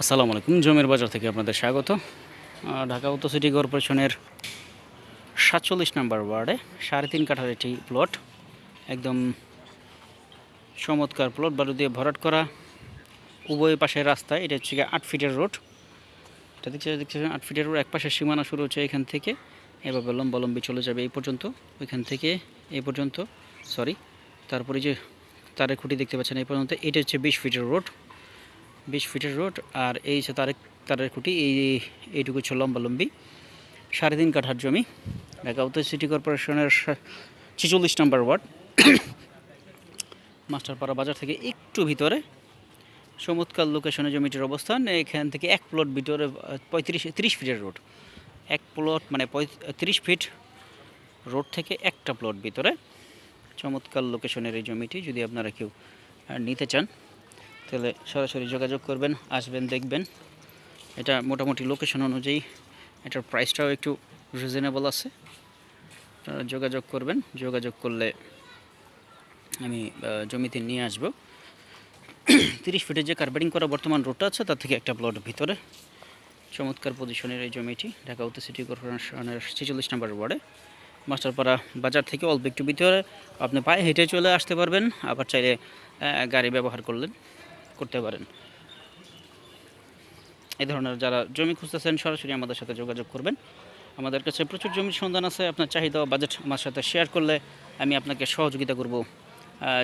আসসালামু আলাইকুম। জমির বাজার থেকে আপনাদের স্বাগত। ঢাকা উত্তর সিটি কর্পোরেশনের ৪৭ নম্বর ওয়ার্ডে ৩.৫ কাঠার একটি প্লট, একদম চমৎকার প্লট, বালু দিয়ে ভরাট করা, উভয় পাশের রাস্তায়। এটা হচ্ছে ৮ ফিটের রোড। এটা দেখছেন ৮ ফিটের রোড। এক পাশের সীমানা শুরু হচ্ছে এখান থেকে, এভাবে লম্বালম্বি চলে যাবে এই পর্যন্ত, ওইখান থেকে এই পর্যন্ত, তারপরে যে তারের খুঁটি দেখতে পাচ্ছেন এই পর্যন্ত। এটা হচ্ছে ২০ ফিটের রোড, ২০ ফিটের রোড। আর এই যে তারের খুঁটি, এইটুকু হচ্ছে লম্বালম্বি। ৩.৫ কাঠার জমি, ঢাকা উত্তর সিটি কর্পোরেশনের ৪৬ নম্বর ওয়ার্ড, মাস্টারপাড়া বাজার থেকে একটু ভিতরে। চমৎকার লোকেশনে জমিটির অবস্থান। এখান থেকে এক প্লট ভিতরে ৩০ ফিটের রোড, এক প্লট মানে ৩০ ফিট রোড থেকে একটা প্লট ভিতরে। চমৎকার লোকেশনের এই জমিটি যদি আপনারা কেউ নিতে চান তাহলে সরাসরি যোগাযোগ করবেন, আসবেন, দেখবেন। এটা মোটামুটি লোকেশন অনুযায়ী এটার প্রাইসটাও একটু রিজনেবল আছে। যোগাযোগ করবেন, যোগাযোগ করলে আমি জমিতে নিয়ে আসব। ৩০ ফিটের যে কার্পেটিং করা বর্তমান রোডটা আছে তার থেকে একটা প্লট ভিতরে। চমৎকার পজিশনের এই জমিটি ঢাকা উত্তর সিটি কর্পোরেশনের ৪৬ নম্বর ওয়ার্ডে, মাস্টারপাড়া বাজার থেকে অল্প একটু ভিতরে। আপনি পায়ে হেঁটে চলে আসতে পারবেন, আবার চাইলে গাড়ি ব্যবহার করতে পারেন। এই ধরনের যারা জমি খুঁজতেছেন সরাসরি আমাদের সাথে যোগাযোগ করবেন। আমাদের কাছে প্রচুর জমির সন্ধান আছে। আপনার চাহিদা ও বাজেট আমার সাথে শেয়ার করলে আমি আপনাকে সহযোগিতা করব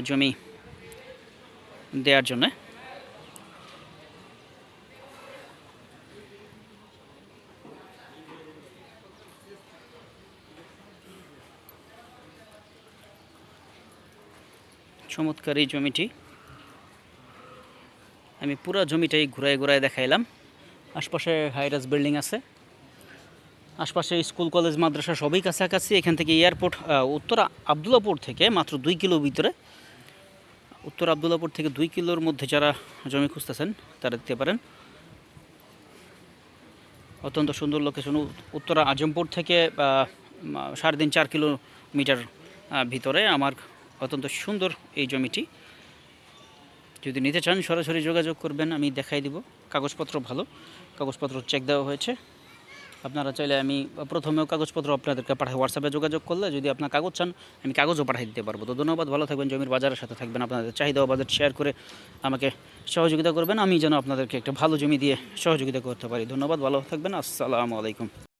জমি দেওয়ার জন্য। চমৎকার এই জমিটি আমি পুরো জমিটাই ঘুরায় দেখাইলাম। আশপাশে হাইরাস বিল্ডিং আছে, আশপাশে স্কুল, কলেজ, মাদ্রাসা সবই কাছাকাছি। এখান থেকে এয়ারপোর্ট উত্তর আবদুল্লাপুর থেকে মাত্র ২ কিলো ভিতরে। উত্তর আবদুল্লাপুর থেকে ২ কিলোর মধ্যে যারা জমি খুঁজতেছেন তারা দিতে পারেন। অত্যন্ত সুন্দর লোকেশন। উত্তরা আজমপুর থেকে ৩.৫-৪ কিলোমিটার ভিতরে আমার অত্যন্ত সুন্দর এই জমিটি। যদি নিতে চান সরাসরি যোগাযোগ করবেন, আমি দেখাই দিব। কাগজপত্র ভালো, কাগজপত্র চেক দেওয়া হয়েছে। আপনারা চাইলে আমি প্রথমেও কাগজপত্র আপনাদেরকে পাঠাই, হোয়াটসঅ্যাপে যোগাযোগ করলে যদি আপনার কাগজ চান আমি কাগজও পাঠিয়ে দিতে পারবো। তো ধন্যবাদ, ভালো থাকবেন, জমির বাজারের সাথে থাকবেন। আপনাদের চাহিদা ও বাজেট শেয়ার করে আমাকে সহযোগিতা করবেন, আমি যেন আপনাদেরকে একটা ভালো জমি দিয়ে সহযোগিতা করতে পারি। ধন্যবাদ, ভালো থাকবেন। আসসালামু আলাইকুম।